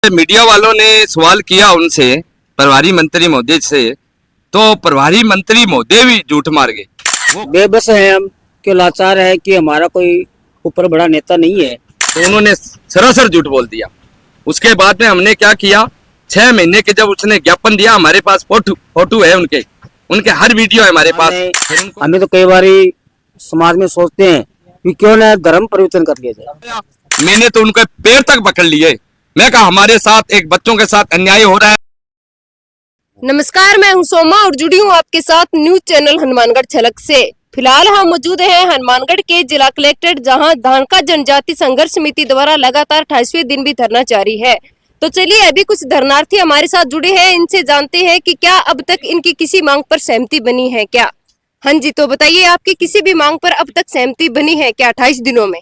Media वालों ने सवाल किया उनसे, प्रभारी मंत्री महोदय से, तो प्रभारी मंत्री महोदय भी झूठ मार गए। वो बेबस है हम, क्यों लाचार है कि हमारा कोई ऊपर बड़ा नेता नहीं है। तो उन्होंने सरासर झूठ बोल दिया। उसके बाद में हमने क्या किया, 6 महीने के जब उसने ज्ञापन दिया, हमारे पास फोटो है उनके हर वीडियो है हमारे पास। फिर उनको हमें तो कई बार समाज में सोचते हैं कि क्यों ना धर्म परिवर्तन कर लिया जाए। मैंने तो उनके पैर तक पकड़ लिए। मैं कहा हमारे साथ एक बच्चों के साथ अन्याय हो रहा है। नमस्कार, मैं हूं सोमा और जुड़ी हूं आपके साथ न्यूज चैनल हनुमानगढ़ झलक से। फिलहाल हम मौजूद हैं हनुमानगढ़ के जिला कलेक्ट्रेट, जहां धानका जनजाति संघर्ष समिति द्वारा लगातार 28वें दिन भी धरना जारी है। तो चलिए, अभी कुछ धरनार्थी हमारे साथ जुड़े हैं, इनसे जानते हैं कि क्या अब तक इनकी किसी मांग पर सहमति बनी है क्या। हाँ जी, तो बताइए, आपकी किसी भी मांग पर अब तक सहमति बनी है क्या 28 दिनों में?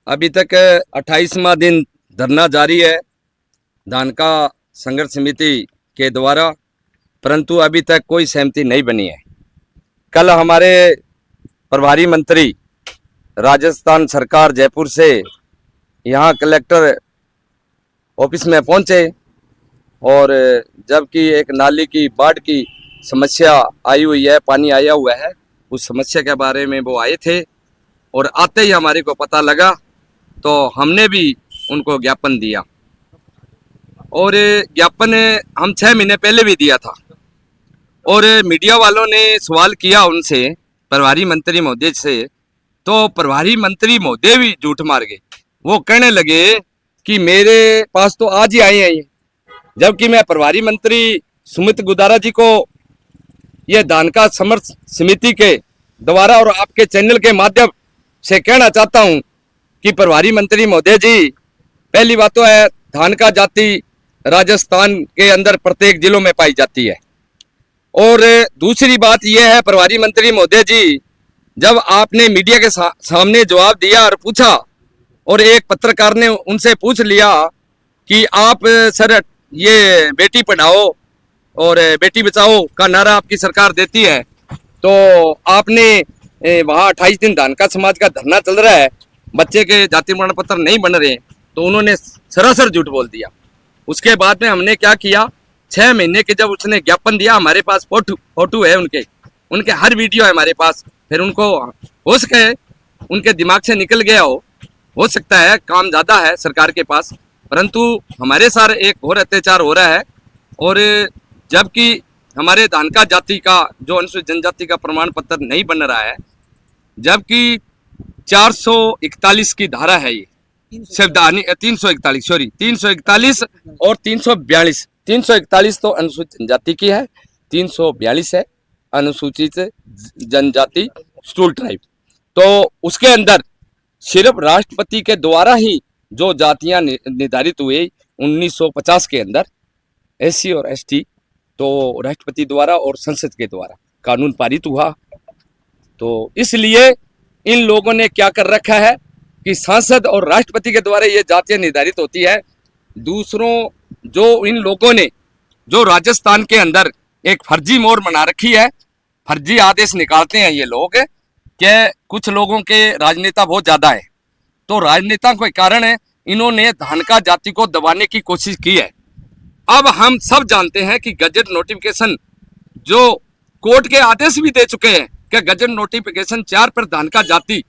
अभी तक 28वां दिन धरना जारी है धानका संघर्ष समिति के द्वारा, परंतु अभी तक कोई सहमति नहीं बनी है। कल हमारे प्रभारी मंत्री राजस्थान सरकार जयपुर से यहाँ कलेक्टर ऑफिस में पहुँचे और जबकि एक नाली की बाढ़ की समस्या आई हुई है, पानी आया हुआ है, उस समस्या के बारे में वो आए थे और आते ही हमारे को पता लगा तो हमने भी उनको ज्ञापन दिया। और ज्ञापन हम 6 महीने पहले भी दिया था। और मीडिया वालों ने सवाल किया उनसे, प्रभारी मंत्री महोदय से, तो प्रभारी मंत्री महोदय भी झूठ मार गए। वो कहने लगे कि मेरे पास तो आज ही आए हैं ये, जबकि मैं प्रभारी मंत्री सुमित गुदारा जी को ये धानका समर्थ समिति के द्वारा और आपके चैनल के माध्यम से कहना चाहता हूं कि प्रभारी मंत्री महोदय जी, पहली बात तो है धानका जाति राजस्थान के अंदर प्रत्येक जिलों में पाई जाती है। और दूसरी बात यह है प्रभारी मंत्री महोदय जी, जब आपने मीडिया के सामने जवाब दिया और पूछा, और एक पत्रकार ने उनसे पूछ लिया कि आप सर ये बेटी पढ़ाओ और बेटी बचाओ का नारा आपकी सरकार देती है, तो आपने वहाँ 28 दिन धानका समाज का धरना चल रहा है, बच्चे के जाति प्रमाण पत्र नहीं बन रहे, तो उन्होंने सरासर झूठ बोल दिया। उसके बाद में हमने क्या किया, 6 महीने के जब उसने ज्ञापन दिया, हमारे पास फोटो है उनके हर वीडियो है हमारे पास। फिर उनको हो सके उनके दिमाग से निकल गया हो सकता है काम ज़्यादा है सरकार के पास, परंतु हमारे साथ एक और अत्याचार हो रहा है। और जबकि हमारे धानका जाति का जो अनुसूचित जनजाति का प्रमाण पत्र नहीं बन रहा है, जबकि 441 की धारा है ये, 341 और 342। 341 तो अनुसूचित जनजाति की है, 342 है अनुसूचित जनजाति स्टूल ट्राइब। तो उसके अंदर सिर्फ राष्ट्रपति के द्वारा ही जो जातियां निर्धारित हुई 1950 के अंदर, एससी और एसटी, तो राष्ट्रपति द्वारा और संसद के द्वारा कानून पारित हुआ। तो इसलिए इन लोगों ने क्या कर रखा है कि सांसद और राष्ट्रपति के द्वारा ये जातियां निर्धारित होती है। दूसरों जो इन लोगों ने जो राजस्थान के अंदर एक फर्जी मोहर बना रखी है, फर्जी आदेश निकालते हैं ये लोग कि कुछ लोगों के राजनेता बहुत ज़्यादा है, तो राजनेता के कारण इन्होंने धानका जाति को दबाने की कोशिश की है। अब हम सब जानते हैं कि गजट नोटिफिकेशन जो कोर्ट के आदेश भी दे चुके हैं कि गजट नोटिफिकेशन 4 पर धानका जाति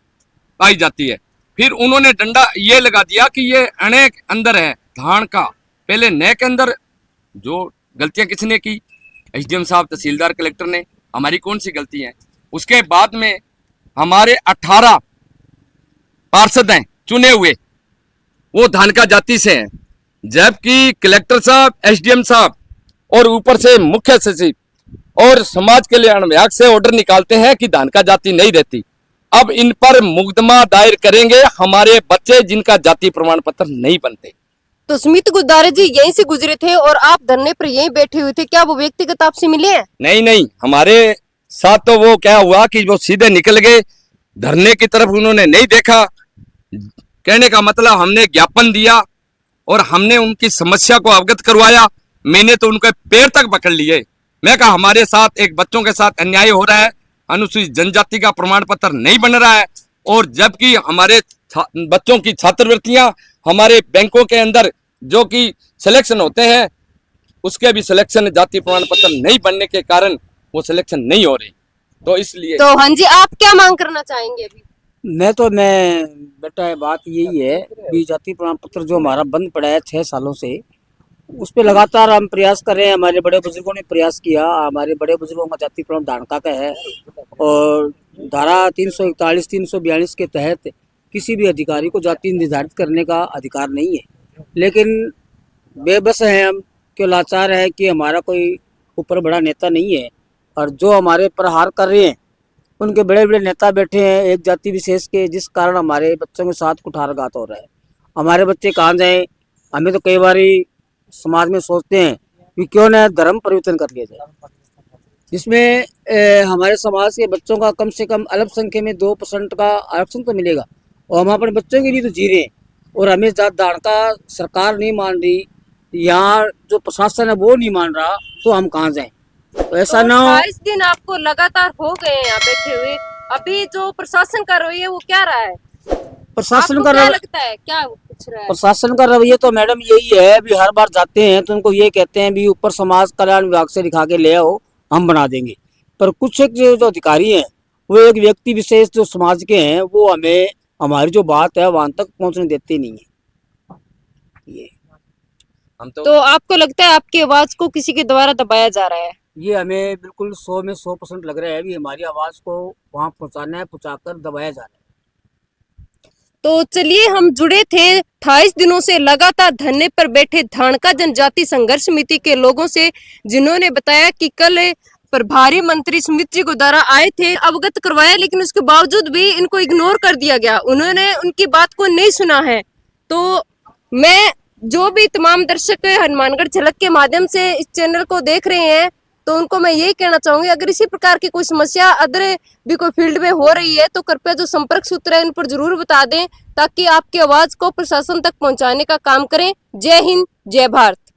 पाई जाती है। फिर उन्होंने डंडा ये लगा दिया कि ये अणे के अंदर है धानका, पहले नए के अंदर। जो गलतियां किसने की, एसडीएम साहब, तहसीलदार, कलेक्टर ने। हमारी कौन सी गलती है? उसके बाद में हमारे 18 पार्षद हैं चुने हुए, वो धानका जाति से हैं, जबकि कलेक्टर साहब, एसडीएम साहब और ऊपर से मुख्य सचिव और समाज कल्याण विभाग से ऑर्डर निकालते हैं कि धानका जाति नहीं रहती। अब इन पर मुकदमा दायर करेंगे हमारे बच्चे जिनका जाति प्रमाण पत्र नहीं बनते। तो सुमित गुदारे जी यहीं से गुजरे थे और आप धरने पर यहीं बैठे हुए थे, क्या वो व्यक्तिगत आपसे मिले हैं? नहीं, हमारे साथ तो वो क्या हुआ कि वो सीधे निकल गए, धरने की तरफ उन्होंने नहीं देखा। कहने का मतलब हमने ज्ञापन दिया और हमने उनकी समस्या को अवगत करवाया। मैंने तो उनके पैर तक पकड़ लिए। मैं कहा हमारे साथ एक बच्चों के साथ अन्याय हो रहा है, अनुसूचित जनजाति का प्रमाण पत्र नहीं बन रहा है, और जबकि हमारे बच्चों की छात्रवृत्तियां हमारे बैंकों के अंदर जो कि सिलेक्शन होते हैं उसके भी सिलेक्शन जाति प्रमाण पत्र नहीं बनने के कारण वो सिलेक्शन नहीं हो रही। तो इसलिए तो हाँ जी, आप क्या मांग करना चाहेंगे अभी? मैं बेटा बात यही है भी जाति प्रमाण पत्र जो हमारा बंद पड़ा है 6 सालों से, उस पर लगातार हम प्रयास कर रहे हैं। हमारे बड़े बुजुर्गों ने प्रयास किया। हमारे बड़े बुजुर्गों का जाति प्रमाण धानका का है और धारा 341 342 के तहत किसी भी अधिकारी को जाति निर्धारित करने का अधिकार नहीं है। लेकिन बेबस हैं हम, क्यों लाचार है कि हमारा कोई ऊपर बड़ा नेता नहीं है और जो हमारे प्रहार कर रहे हैं उनके बड़े बड़े नेता बैठे हैं एक जाति विशेष के, जिस कारण हमारे बच्चों के साथ कुठारघात हो रहा है। हमारे बच्चे कहाँ जाएं? हमें तो कई बार समाज में सोचते हैं कि क्यों न धर्म परिवर्तन कर लिया जाए, जिसमें हमारे समाज के बच्चों का कम से कम अल्पसंख्यक में 2% का आरक्षण तो मिलेगा और हम अपने बच्चों के लिए तो जी रहे हैं और हमें जात धारणा सरकार नहीं मान रही, यहाँ जो प्रशासन है वो नहीं मान रहा, तो हम कहाँ जाएं? तो ऐसा ना हो। 28 दिन आपको लगातार हो गए हैं यहाँ बैठे हुए, अभी जो प्रशासन कर रही है वो क्या रहा है? प्रशासन आपको का क्या लगता है, क्या पूछ रहा है? प्रशासन का रवैया तो मैडम यही है भी हर बार जाते हैं तो उनको ये कहते हैं भी ऊपर समाज कल्याण विभाग से लिखा के ले आओ, हम बना देंगे। पर कुछ एक जो अधिकारी हैं वो एक व्यक्ति विशेष जो समाज के हैं वो हमें हमारी जो बात है वहां तक पहुंचने देते नहीं है। ये हम तो आपको लगता है आपकी आवाज को किसी के द्वारा दबाया जा रहा है? ये हमें बिल्कुल 100 में 100% लग रहा है भी हमारी आवाज को वहां पहुंचाना है, पहुंचाकर दबाया जा रहा है। तो चलिए, हम जुड़े थे 28 दिनों से लगातार धरने पर बैठे धानका जनजाति संघर्ष समिति के लोगों से, जिन्होंने बताया कि कल प्रभारी मंत्री सुमित जी को द्वारा आए थे, अवगत करवाया, लेकिन उसके बावजूद भी इनको इग्नोर कर दिया गया। उन्होंने उनकी बात को नहीं सुना है। तो मैं जो भी तमाम दर्शक हनुमानगढ़ झलक के माध्यम से इस चैनल को देख रहे हैं, तो उनको मैं यही कहना चाहूंगी, अगर इसी प्रकार की कोई समस्या अदर भी कोई फील्ड में हो रही है तो कृपया जो संपर्क सूत्र है इन पर जरूर बता दें, ताकि आपकी आवाज को प्रशासन तक पहुंचाने का काम करें। जय हिंद, जय भारत।